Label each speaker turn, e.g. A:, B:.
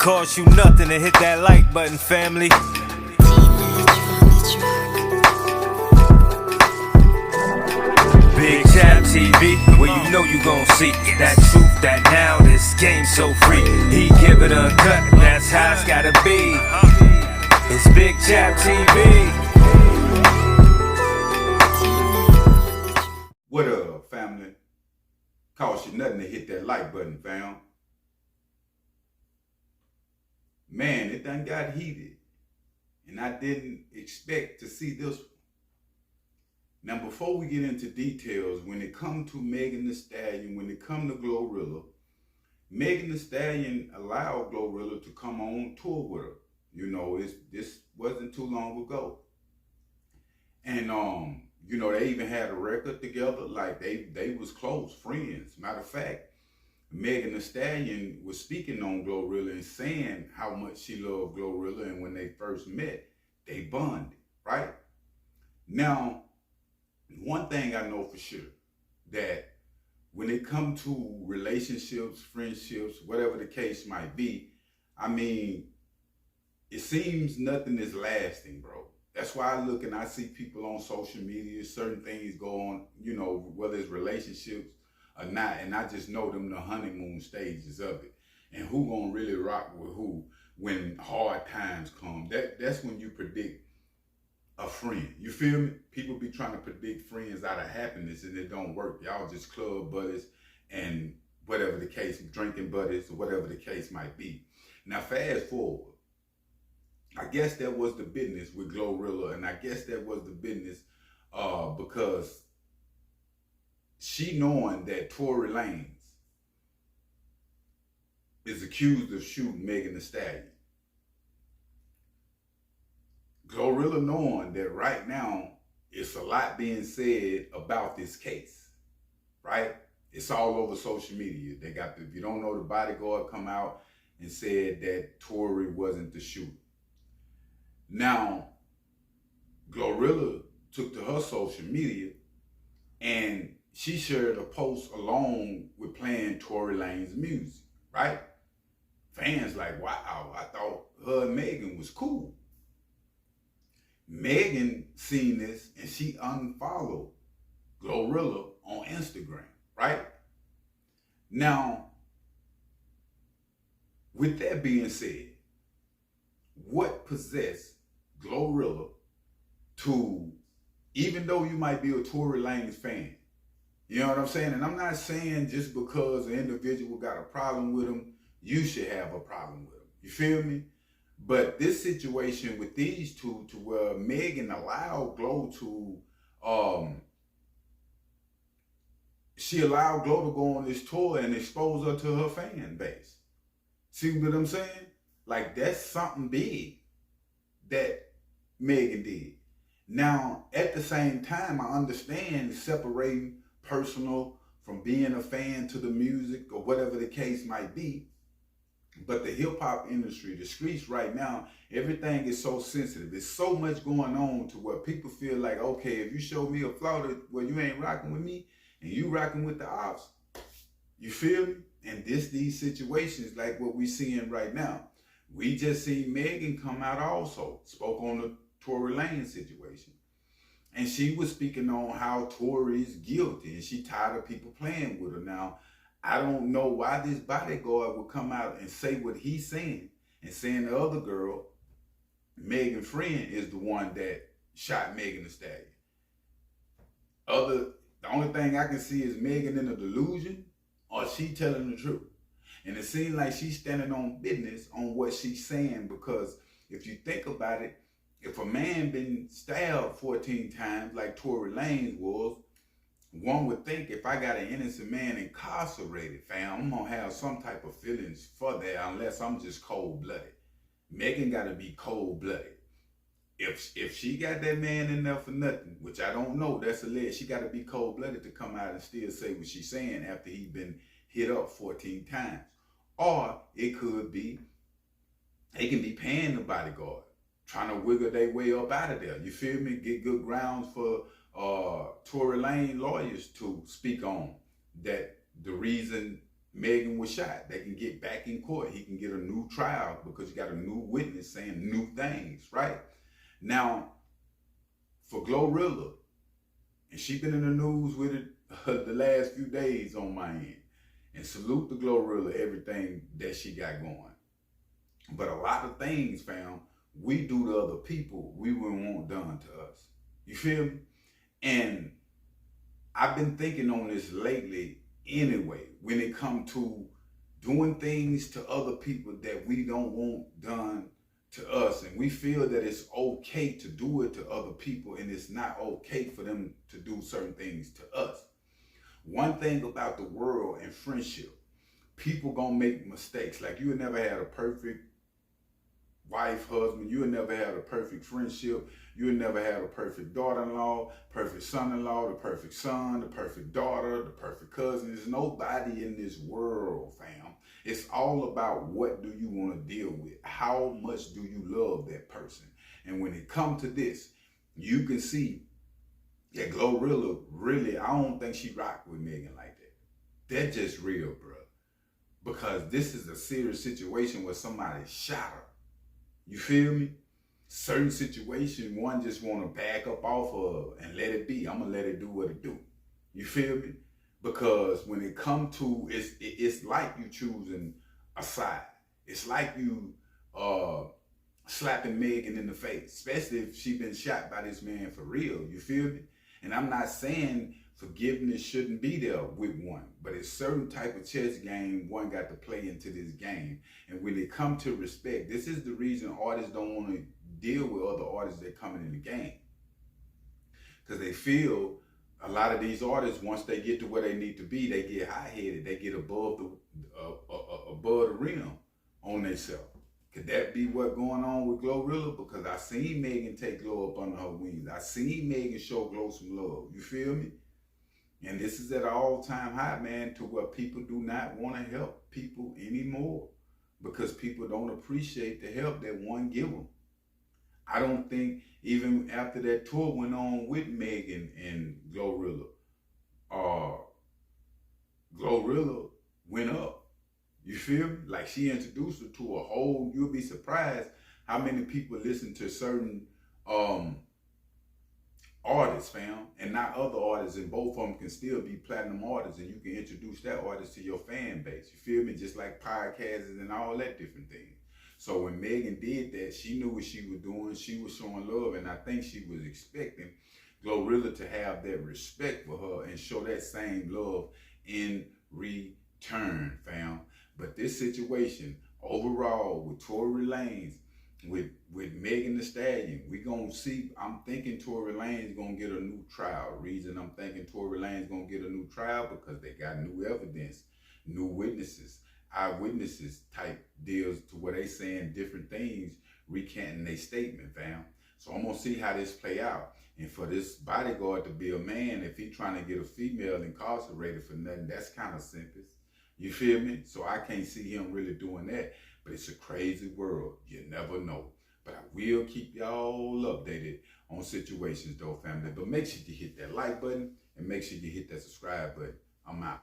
A: Cost you nothing to hit that like button, family. Big Chap TV, where you know you gon' see that truth, that now this game so free. He give it a cut, that's how it's gotta be. It's Big Chap TV.
B: What up, family? Cost you nothing to hit that like button, fam. Man, it done got heated, and I didn't expect to see this one. Now, before we get into details, when it comes to Megan Thee Stallion, when it comes to Glorilla, Megan Thee Stallion allowed Glorilla to come on tour with her. You know, this wasn't too long ago. And, you know, they even had a record together, like they was close friends. Matter of fact, Megan Thee Stallion was speaking on Glorilla and saying how much she loved Glorilla, and when they first met, they bonded, right? Now, one thing I know for sure, that when it comes to relationships, friendships, whatever the case might be, I mean, it seems nothing is lasting, bro. That's why I look and I see people on social media, certain things go on, you know, whether it's relationships or not, and I just know them the honeymoon stages of it. And who gonna really rock with who when hard times come. That's when you predict a friend. You feel me? People be trying to predict friends out of happiness and it don't work. Y'all just club buddies and whatever the case, drinking buddies or whatever the case might be. Now fast forward. I guess that was the business with Glorilla, and I guess that was the business because she knowing that Tory Lanez is accused of shooting Megan Thee Stallion. Glorilla knowing that right now it's a lot being said about this case, right? It's all over social media. They got if you don't know, the bodyguard come out and said that Tory wasn't the shooter. Now, Glorilla took to her social media and she shared a post along with playing Tory Lanez music, right? Fans like, wow, I thought her and Megan was cool. Megan seen this and she unfollowed Glorilla on Instagram, right? Now, with that being said, what possessed Glorilla to, even though you might be a Tory Lanez fan, you know what I'm saying? And I'm not saying just because an individual got a problem with him, you should have a problem with him. You feel me? But this situation with these two, to where Megan allowed Glo to, she allowed Glo to go on this tour and expose her to her fan base. See what I'm saying? Like, that's something big that Megan did. Now, at the same time, I understand separating personal from being a fan to the music or whatever the case might be. But the hip-hop industry, the streets right now, everything is so sensitive. There's so much going on to where people feel like, okay, if you show me a flaw where you ain't rocking with me and you rocking with the ops, you feel me? And these situations like what we seeing right now. We just seen Megan come out also, spoke on the Tory Lanez situation. And she was speaking on how Tory is guilty and she tired of people playing with her. Now, I don't know why this bodyguard would come out and say what he's saying and saying the other girl, Megan's friend, is the one that shot Megan Thee Stallion. The only thing I can see is Megan in a delusion or she telling the truth. And it seems like she's standing on business on what she's saying, because if you think about it, if a man been stabbed 14 times like Tory Lanez was, one would think if I got an innocent man incarcerated, fam, I'm gonna have some type of feelings for that, unless I'm just cold-blooded. Megan gotta be cold-blooded. If she got that man in there for nothing, which I don't know, that's alleged, she gotta be cold-blooded to come out and still say what she's saying after he's been hit up 14 times. Or it could be, they can be paying the bodyguard, trying to wiggle their way up out of there. You feel me? Get good grounds for Tory Lanez lawyers to speak on that. The reason Megan was shot. They can get back in court. He can get a new trial because you got a new witness saying new things, right? Now, for Glorilla, and she been in the news with it the last few days on my end. And salute to Glorilla, everything that she got going. But a lot of things, fam, we do to other people, we wouldn't want done to us. You feel me? And I've been thinking on this lately anyway, when it comes to doing things to other people that we don't want done to us, and we feel that it's okay to do it to other people and it's not okay for them to do certain things to us. One thing about the world and friendship, people gonna make mistakes. Like, you would never had a perfect wife, husband, you would never had a perfect friendship, you would never had a perfect daughter-in-law, perfect son-in-law, the perfect son, the perfect daughter, the perfect cousin. There's nobody in this world, fam. It's all about what do you want to deal with? How much do you love that person? And when it comes to this, you can see that Glorilla really, I don't think she rocked with Megan like that. That's just real, bro. Because this is a serious situation where somebody shot her. You feel me? Certain situation, one just want to back up off of and let it be. I'm going to let it do what it do. You feel me? Because when it come to, it's like you choosing a side. It's like you slapping Megan in the face, especially if she been shot by this man for real. You feel me? And I'm not saying forgiveness shouldn't be there with one, but it's certain type of chess game one got to play into this game. And when it come to respect, this is the reason artists don't want to deal with other artists that coming in the game. Because they feel a lot of these artists, once they get to where they need to be, they get high-headed, they get above the rim on themselves. Could that be what going on with Glorilla? Because I seen Megan take Glo up under her wings. I seen Megan show Glo some love. You feel me? And this is at an all-time high, man, to where people do not want to help people anymore because people don't appreciate the help that one give them. I don't think even after that tour went on with Megan and Glorilla, Glorilla went up. You feel me? Like, she introduced her to a whole, you'll be surprised how many people listen to certain artists, fam, and not other artists, and both of them can still be platinum artists, and you can introduce that artist to your fan base. You feel me? Just like podcasts and all that different things. So when Megan did that, she knew what she was doing. She was showing love, and I think she was expecting Glorilla to have that respect for her and show that same love in return, fam. But this situation, overall, with Tory Lanez, with Megan Thee Stallion, we gonna see, I'm thinking Tory Lanez gonna get a new trial. The reason I'm thinking Tory Lanez gonna get a new trial, because they got new evidence, new witnesses, eyewitnesses type deals to where they saying different things, recanting their statement, fam. So I'm gonna see how this play out. And for this bodyguard to be a man, if he trying to get a female incarcerated for nothing, that's kind of simple. You feel me? So I can't see him really doing that. But it's a crazy world. You never know. But I will keep y'all updated on situations though, family. But make sure you hit that like button and make sure you hit that subscribe button. I'm out.